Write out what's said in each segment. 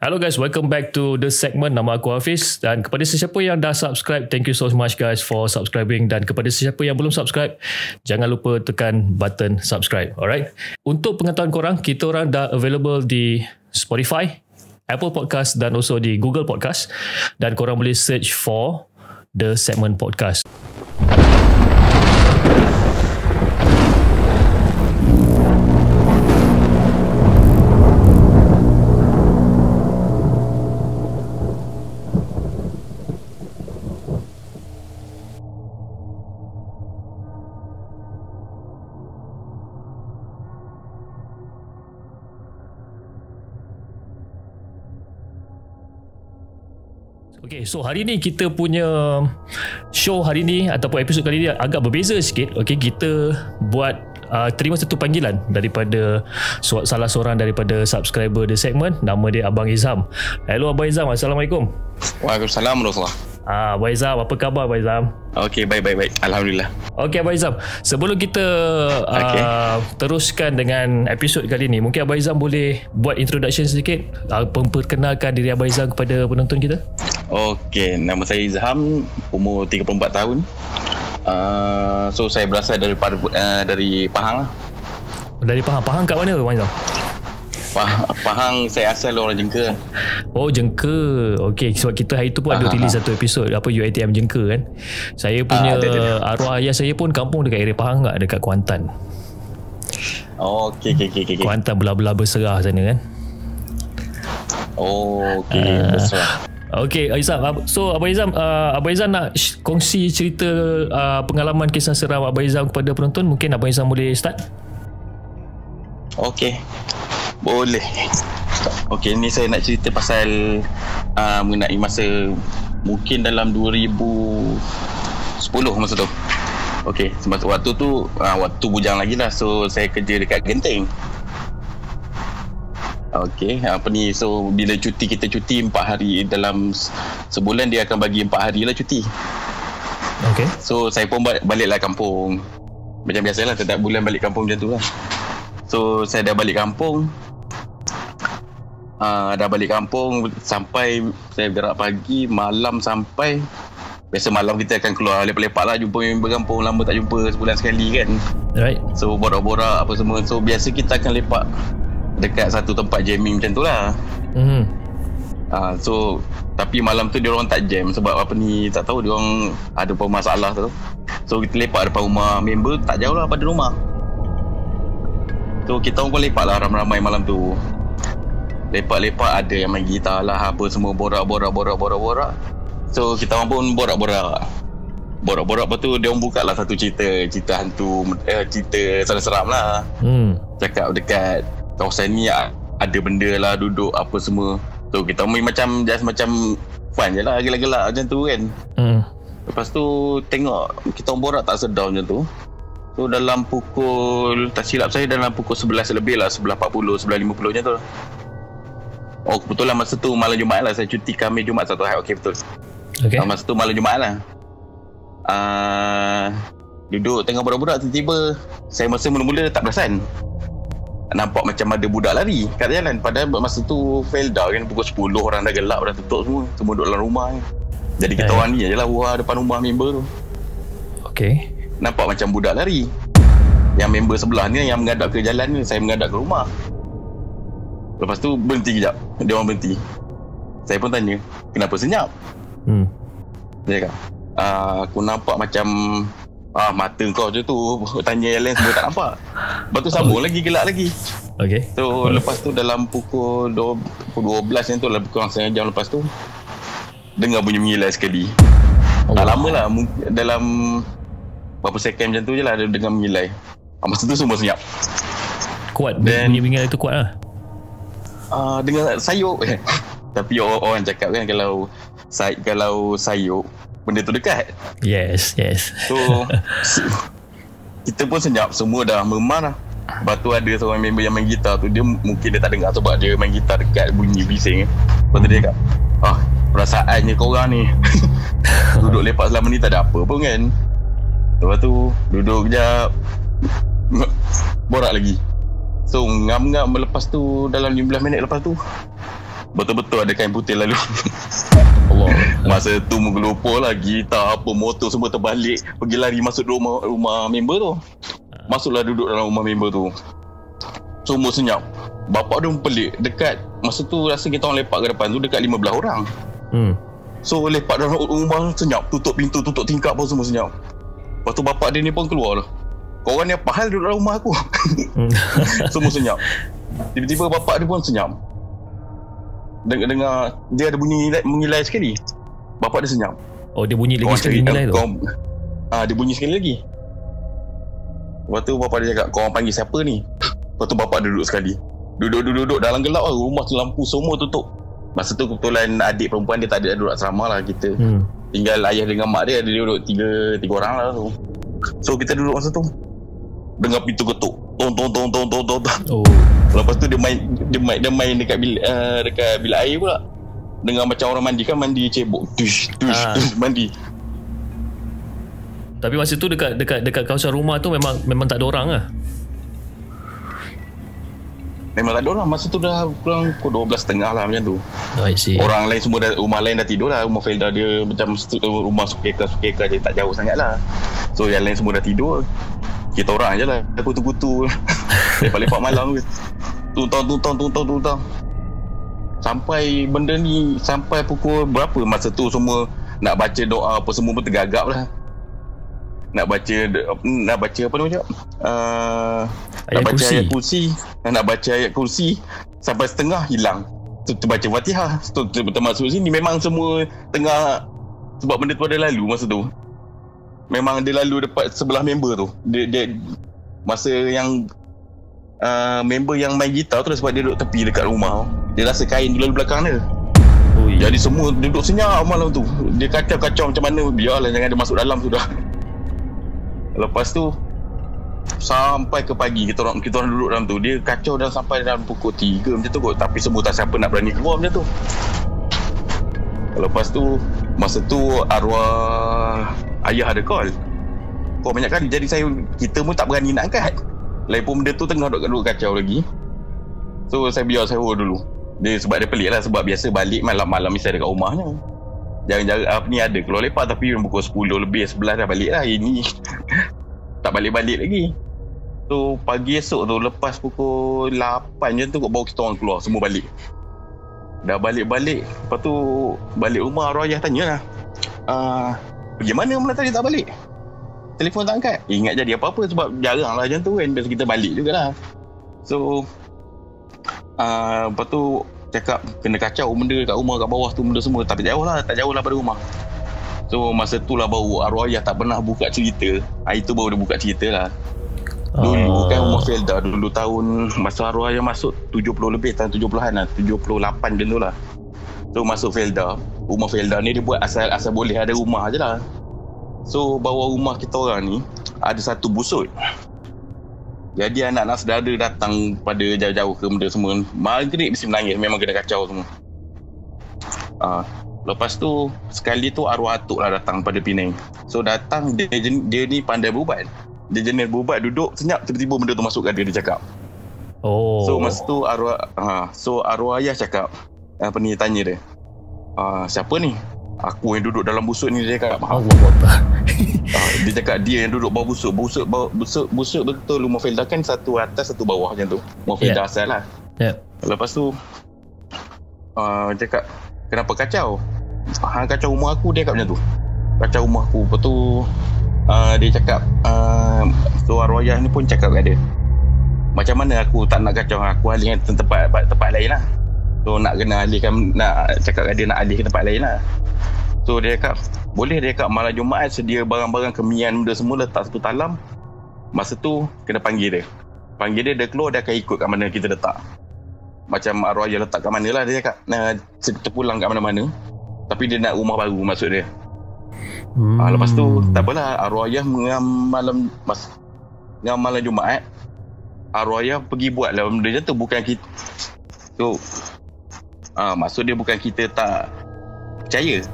Hello guys, welcome back to the segment. Nama aku Hafiz, dan kepada sesiapa yang dah subscribe, thank you so much guys for subscribing, dan kepada sesiapa yang belum subscribe, jangan lupa tekan button subscribe. Alright. Untuk pengetahuan korang, kita orang dah available di Spotify, Apple Podcast dan also di Google Podcast, dan korang boleh search for the segment podcast. Okay, so hari ni kita punya show hari ni ataupun episod kali ni agak berbeza sikit. Okay, kita buat terima satu panggilan daripada salah seorang daripada subscriber The Segment. Nama dia Abang Izham. Hello Abang Izham, Assalamualaikum. Waalaikumsalam warahmatullahi. Abang Izham, apa khabar Abang Izham? Okey, baik. Alhamdulillah. Okey Abang Izham, sebelum kita teruskan dengan episod kali ni, mungkin Abang Izham boleh buat introduction sedikit, memperkenalkan diri Abang Izham kepada penonton kita. Okey, nama saya Izham, umur 34 tahun. So saya berasal dari Pahang lah. Dari Pahang. Pahang kat mana Abang Izham? Pahang, saya asal orang Jengka. Oh, Jengka. Okey, sebab kita hari tu pun ada release satu episod apa UiTM Jengka kan. Saya punya arwah ayah saya pun kampung dekat area Pahang, dekat Kuantan. Oh, okey. Kuantan belah-belah Berserah sana kan. Oh, okey, Berserah. Okay, Izham. So Abang Izham, Abang Izham nak kongsi cerita pengalaman kisah seram Abang Izham kepada penonton. Mungkin Abang Izham boleh start. Okey, boleh. Okey, ni saya nak cerita pasal mengenai masa mungkin dalam 2010 masa tu. Okey, semasa waktu tu waktu bujang lagi lah. So saya kerja dekat Genting. Okey, so bila kita cuti 4 hari dalam sebulan, dia akan bagi 4 hari lah cuti. Okey. So saya pun baliklah kampung. Macam biasalah, setiap bulan balik kampung macam tu lah. So saya dah balik kampung. Sampai saya gerak pagi, malam sampai. Biasa malam kita akan keluar lepak-lepak lah, jumpa member kampung lama tak jumpa sebulan sekali kan. Right. So borak-borak apa semua. So biasa kita akan lepak dekat satu tempat jamming macam tu lah. So tapi malam tu diorang tak jam sebab tak tahu diorang ada apa masalah tu. So kita lepak depan rumah member, tak jauh lah pada rumah. So kita pun lepak lah ramai-ramai malam tu. Lepak-lepak, ada yang main gitar lah, apa semua, borak-borak. So kita pun borak-borak. Lepas tu diorang buka lah satu cerita hantu, cerita seram-seram lah. Cakap dekat kawasan ni ada benda lah duduk apa semua. So kita macam fun je lah, gelak-gelak macam tu kan. Lepas tu tengok kita borak tak sedar macam tu. So dalam pukul, tak silap saya dalam pukul 11 lebih lah, 11.40, 11.50 macam tu. Oh kebetulan masa tu malam Jumaat lah, saya cuti Khamis Jumaat satu hari. Okey, betul. Okay. Masa tu malam Jumaat lah. Duduk tengah borak-borak, tiba-tiba saya masa mula-mula tak perasan, nampak macam ada budak lari kat jalan. Padahal masa tu Felda kan, pukul 10, orang dah gelap, orang tutup semua duduk dalam rumah kan. Jadi kita orang ni je lah depan rumah member tu. Okay. Nampak macam budak lari. Yang member sebelah ni yang menghadap ke jalan ni, saya menghadap ke rumah. Lepas tu berhenti kejap, dia orang berhenti. Saya pun tanya, kenapa senyap? Dia kata, aku nampak macam mata kau je tu. Tanya yang lain semua tak nampak. Lepas tu sambung lagi, gelak lagi. Okay. So lepas tu dalam pukul 12 macam tu lah, kurang setengah jam lepas tu, dengar bunyi mengilai sekali. Tak lama lah, dalam berapa second macam tu je lah, dia dengar mengilai. Masa tu semua senyap. Kuat, bunyi mengilai tu kuat lah. Dengar sayup. Tapi orang cakap kan, kalau sayup, benda tu dekat. Yes. So kita pun senyap, semua dah memar lah. Lepas tu ada seorang member yang main gitar tu, dia mungkin dia tak dengar sebab dia main gitar dekat bunyi bising. Lepas tu dia cakap, perasaannya korang ni duduk lepak selama ni tak ada apa pun kan. Lepas tu duduk kejap, borak lagi. So ngam-ngam, lepas tu dalam 15 minit lepas tu betul-betul ada kain putih lalu. Allah. Masa tu menggelopor lah, gitar apa, motor semua terbalik, pergi lari masuk rumah member tu. Masuklah duduk dalam rumah member tu. Semua senyap. Bapak dia pelik. Dekat masa tu rasa kita orang lepak ke depan tu dekat 15 orang. So lepak dalam rumah senyap, tutup pintu, tutup tingkap pun semua senyap. Lepas tu bapak dia ni pun keluar lah. Korang ni apa hal duduk dalam rumah aku? Semua senyap. Tiba-tiba bapak dia pun senyap. Dengar dia ada bunyi mengilai sekali. Bapak dia senyap. Oh, dia bunyi lagi sekali nilai tu? Dia bunyi sekali lagi. Lepas tu bapak dia cakap, korang panggil siapa ni? Lepas tu bapak dia duduk sekali. Duduk dalam gelap lah. Rumah tu lampu semua tutup. Masa tu kebetulan adik perempuan dia tak ada duduk asrama lah kita. Tinggal ayah dengan mak dia duduk tiga orang lah tu. So kita duduk masa tu dengar pintu ketuk. Tong. Oh. Lepas tu dia main dekat bilik air pula. Dengar macam orang mandi kan, mandi cebok. Tush, mandi. Tapi masa tu dekat kawasan rumah tu memang tak ada orang lah. Memang tak ada orang. Masa tu dah kurang 12.30 lah macam tu. I see. Orang lain semua rumah lain dah tidur lah. Rumah Felda dia macam rumah sukeka je, tak jauh sangat lah. So yang lain semua dah tidur. Kita orang je lah kutu-kutu. Lepak-lepak malam. Tuntang. Sampai benda ni sampai pukul berapa masa tu semua nak baca doa apa semua pun tergagap lah. Nak baca apa nama cakap? Nak baca ayat kursi. Nak baca ayat kursi sampai setengah hilang. Terbaca Fatihah. Termasuk sini memang semua tengah, sebab benda tu ada lalu masa tu. Memang dia lalu dekat sebelah member tu. Dia masa yang member yang main gitar tu sebab dia duduk tepi dekat rumah. Dia rasa kain tu lalu belakang dia. Jadi semua duduk senyap malam tu. Dia kacau macam mana, biarlah, jangan dia masuk dalam sudah. Lepas tu sampai ke pagi kita orang duduk dalam tu. Dia kacau dah sampai dalam pukul 3 macam tu kot. Tapi semua tak siapa nak berani keluar macam tu. Lepas tu masa tu arwah ayah ada call. Kau banyak kali, jadi kita pun tak berani nak angkat. Lagipun benda tu tengah duduk kacau lagi. So saya biar saya dulu. Sebab dia pelik lah. Sebab biasa balik malam-malam mesti ada kat rumahnya. Jangan apa ni ada keluar lepak, tapi pukul 10 lebih 11 dah balik lah. Ini tak balik-balik lagi. So pagi esok tu lepas pukul 8 je tu baru kita orang keluar semua balik. Dah balik-balik. Lepas tu balik rumah arwah ayah tanya lah, pergi mana tadi tak balik? Telefon tak angkat. Ingat jadi apa-apa sebab jarang lah macam tu kan. Biasa kita balik jugalah. So lepas tu cakap kena kacau benda kat rumah, kat bawah tu benda semua. Tak jauh lah pada rumah. So masa tu lah baru arwah ayah tak pernah buka cerita. Itu baru dia buka cerita lah. Dulu kan rumah Felda dulu tahun masa arwah ayah masuk 70 lebih, tahun 70-an lah, 78 macam tu lah. So masuk Felda, rumah Felda ni dia buat asal boleh ada rumah je lah. So bawah rumah kita orang ni ada satu busut. Jadi anak-anak saudara datang pada jauh-jauh ke benda semua. Maghrib mesti menangis, memang kena kacau semua. Lepas tu sekali tu arwah atuk lah datang pada Penang. So datang dia ni pandai berubat. Dia jenis berubat, duduk senyap, tiba-tiba benda tu masuk kat dia cakap. So masa tu arwah ayah cakap, tanya dia, siapa ni? Aku yang duduk dalam busuk ni, dia cakap. Dia cakap dia yang duduk bawah busuk. Busuk betul rumah Felda kan satu atas satu bawah macam tu. Rumah Felda asal lah. Lepas tu cakap, kenapa kacau? Kacau rumah aku, dia cakap macam tu. Kacau rumah aku. Lepas tu dia cakap, so arwah ayah ni pun cakap kat dia, macam mana aku tak nak kacau, aku alihkan tempat lain lah. So nak cakap kat dia nak alih ke tempat lain lah. So dia cakap, boleh. Dia cakap malam Jumaat sedia barang-barang kemian benda semua letak satu talam. Masa tu kena panggil dia keluar, dia akan ikut kat mana kita letak. Macam arwah ayah letak kat mana lah, dia cakap terpulang kat mana-mana. Tapi dia nak rumah baru maksud dia. Lepas tu tak apalah, arwah ayah malam Jumaat arwah ayah pergi buat lah benda macam tu. Bukan kita, so maksud dia bukan kita tak percaya,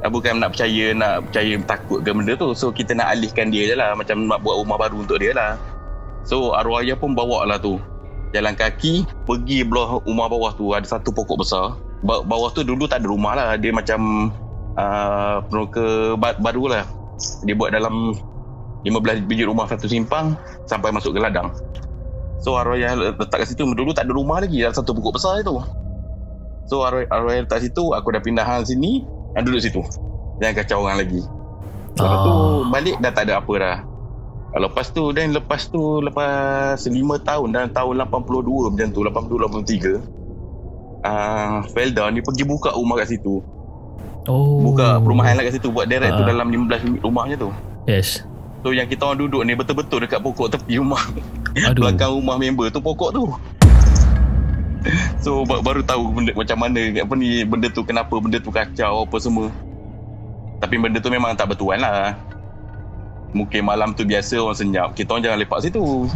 bukan nak percaya takut ke benda tu. So kita nak alihkan dia je lah, macam nak buat rumah baru untuk dia lah. So arwah ayah pun bawa lah tu jalan kaki pergi belah rumah bawah tu, ada satu pokok besar. Bawah tu dulu tak ada rumah lah, dia macam peneroka baru lah. Dia buat dalam 15 biji rumah satu simpang sampai masuk ke ladang. So arwah yang letak kat situ dulu tak ada rumah lagi, dalam satu pokok besar itu. So arwah yang letak situ, aku dah pindah hang sini, yang duduk situ, jangan kacau orang lagi. Lepas tu balik dah tak ada apa dah. Lepas tu 5 tahun, dan tahun 82 macam tu, 82-83, Felda ni pergi buka rumah kat situ. Buka perumahan lah kat situ, buat direct tu dalam 15 rumahnya tu. Yes. So yang kita orang duduk ni betul-betul dekat pokok tepi rumah. Belakang rumah member tu pokok tu. So baru tahu benda, macam mana apa ni, benda tu, kenapa benda tu kacau apa semua. Tapi benda tu memang tak bertuan lah. Mungkin malam tu biasa orang senyap, kita orang jangan lepak situ.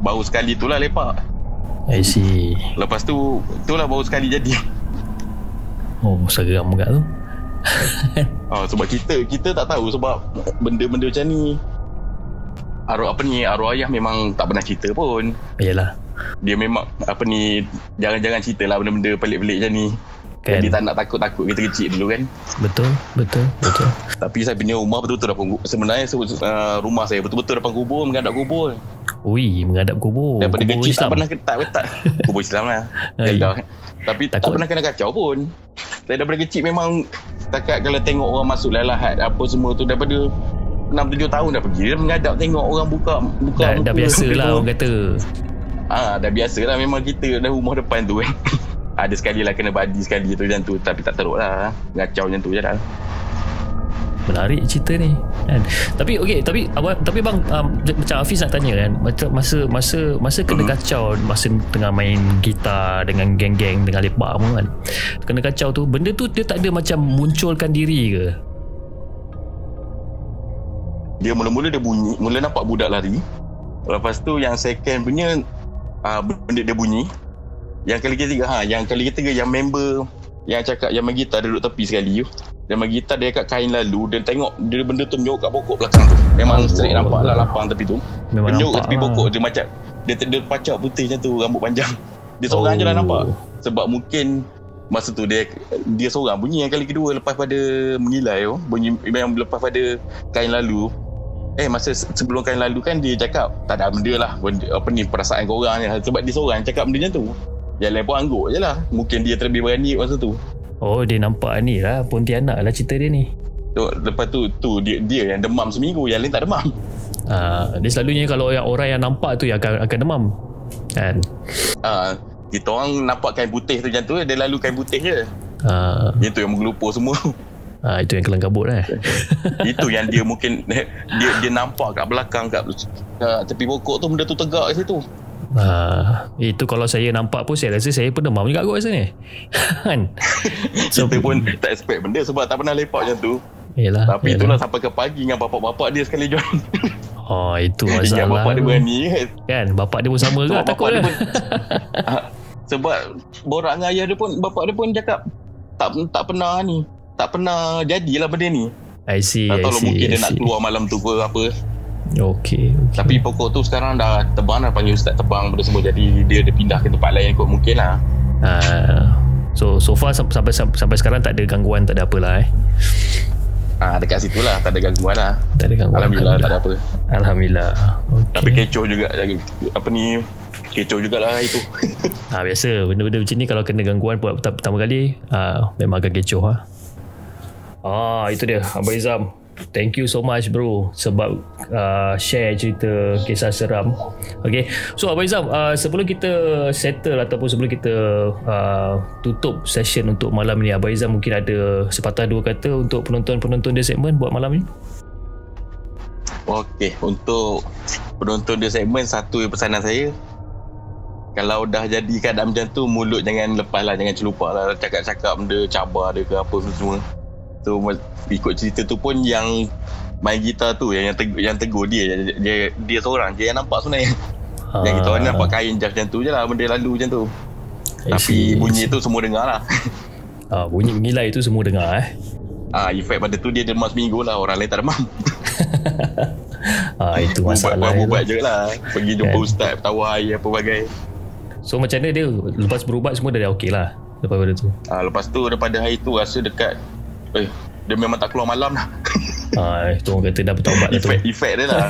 Baru sekali tu lah lepak. I see. Lepas tu, itulah baru sekali jadi. Oh, seram juga tu. Sebab kita tak tahu, sebab benda-benda macam ni arwah ayah memang tak pernah cerita pun. Yalah. Dia memang jarang-jarang cerita lah benda-benda pelik-pelik macam ni kan. Jadi tak nak takut-takut kita kecil dulu kan. Betul. Tapi saya punya rumah betul-betul depan, sebenarnya rumah saya betul-betul depan kubur, menghadap kubur. Ui, menghadap kubur. Daripada kubur kecil Islam. tak pernah kubur Islam lah. Tapi takut. Tak pernah kena kacau pun. Saya daripada kecil memang setakat kalau tengok orang masuk lahat apa semua tu, daripada 6-7 tahun dah pergi, dia menghadap tengok orang buka dah biasa lah orang kata. Dah biasa lah, memang kita dah rumah depan tu kan. Ada sekali lah kena badi sekali tu macam tu, tapi tak teruk lah, ngacau macam tu je dah. Menarik cerita ni kan. Tapi bang, macam Hafiz nak tanya kan, macam masa kena kacau, masa tengah main gitar dengan geng-geng, dengan lepak semua kan, kena kacau tu, benda tu dia tak ada macam munculkan diri ke? Dia mula-mula dia bunyi, mula nampak budak lari. Lepas tu yang second punya benda dia bunyi. Yang kali ketiga yang member yang cakap yang main gitar duduk tepi sekali tu. Dia main gitar, dia kat kain lalu, dia tengok dia benda tu menyok kat pokok belakang tu. Memang straight nampak lah lapang tepi tu. Menyok kat tepi pokok, dia macam dia pacak putih macam tu, rambut panjang. Dia seorang je lah nampak. Sebab mungkin masa tu dia seorang bunyi. Yang kali kedua lepas pada mengilai tu, bunyi yang lepas pada kain lalu. Masa sebelum kain lalu kan dia cakap tak ada benda lah, perasaan korang je. Sebab dia seorang cakap benda macam tu. Yang lain pun angguk je lah. Mungkin dia terlebih berani masa tu. Oh, dia nampak ni lah, Pontianak lah cerita dia ni. Lepas tu dia yang demam seminggu, yang lain tak demam. Dia selalunya kalau orang yang nampak tu yang akan demam kan. Kita orang nampak kain putih tu macam tu, dia lalu kain putih je. Itu yang menggelupur semua. Itu yang kelang kabut Itu yang dia mungkin dia nampak kat belakang, kat tepi pokok tu, benda tu tegak kat situ. Itu kalau saya nampak pun saya rasa saya pun demam juga kot rasanya kan. Kita pun tak expect benda sebab tak pernah lepak macam tu. Tapi itulah sampai ke pagi dengan bapak-bapak dia sekali join. Itu masalah. Bapak dia berani kan. Bapak dia pun sama ke takut lah. Sebab borak dengan ayah dia pun, bapak dia pun cakap tak pernah jadilah benda ni. I see. Mungkin dia nak keluar malam tu ke apa. Okay. Tapi pokok tu sekarang dah tebang, dah panggil ustaz tebang benda semua. Jadi dia pindah ke tempat lain kot mungkin lah. So far sampai sekarang tak ada gangguan, tak ada apalah dekat situ lah tak ada gangguan lah. Tak ada gangguan. Alhamdulillah, tak ada apa. Alhamdulillah. Tapi kecoh juga, kecoh jugalah itu. Biasa benda-benda macam ni kalau kena gangguan pertama kali memang agak kecoh itu dia Abang Izam. Thank you so much bro sebab share cerita kisah seram. Okay, so Abang Izam, sebelum kita settle ataupun sebelum kita tutup session untuk malam ni, Abang Izam mungkin ada sepatah dua kata untuk penonton-penonton dia segmen buat malam ni. Okay, untuk penonton dia segmen, satu pesanan saya, kalau dah jadi keadaan macam tu, mulut jangan lepas lah, jangan celupak lah cakap-cakap benda cabar dia ke apa semua. So ikut cerita tu pun yang main gitar tu yang tegur dia seorang je yang nampak sebenarnya. Yang kita orang nampak kain je macam tu je lah, benda lalu macam tu. Tapi bunyi tu semua dengar lah. Bunyi mengilai tu semua dengar efek pada tu dia demam seminggu lah, orang lain tak demam. Itu masalah. Buat je lah, pergi jumpa ustaz, tawar air apa bagai. So macam mana dia lepas berubat semua dah okey lah lepas pada tu? Lepas tu daripada hari tu rasa dekat dia memang tak keluar malam lah. Itu orang kata dah bertaubat lah tu. Efek dia lah.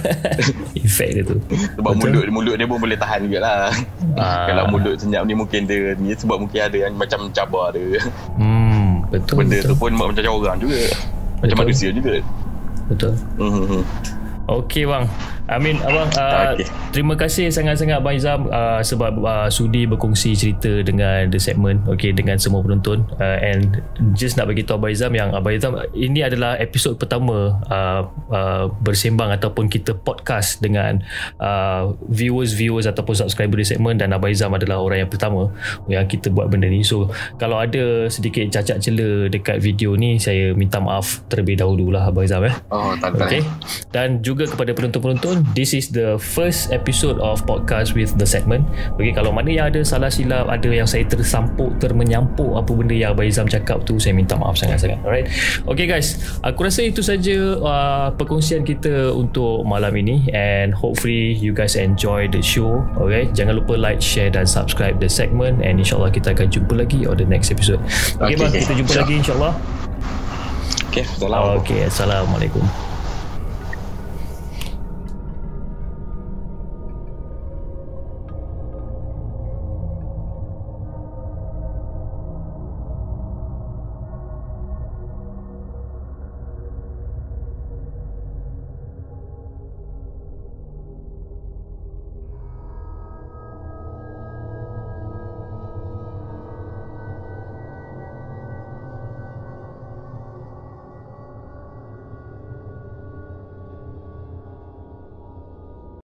Efek dia tu. Sebab mulut dia pun boleh tahan juga lah. Kalau mulut senyap ni mungkin dia ni sebab mungkin ada yang macam cabar dia. Betul. Benda tu pun macam orang juga. Macam manusia juga. Betul. Okey bang. Amin abang. Terima kasih sangat-sangat Abang Izam sebab sudi berkongsi cerita dengan The Segment, dengan semua penonton. And just nak bagi tahu Abang Izam yang Abang Izam ini adalah episod pertama bersembang ataupun kita podcast dengan viewers ataupun subscriber The Segment, dan Abang Izam adalah orang yang pertama yang kita buat benda ni. So kalau ada sedikit cacat cela dekat video ni, saya minta maaf terlebih dahululah Abang Izam tak apa. Dan juga kepada penonton-penonton, this is the first episode of podcast with The Segment. Kalau mana yang ada salah silap, ada yang saya termenyampuk apa benda yang Abang Izam cakap tu, saya minta maaf sangat-sangat. Alright. Okay guys, aku rasa itu saja perkongsian kita untuk malam ini, and hopefully you guys enjoy the show. Okay, jangan lupa like, share dan subscribe The Segment, and insyaAllah kita akan jumpa lagi on the next episode. Okay bang, kita jumpa lagi insyaAllah. Okay, Assalamualaikum.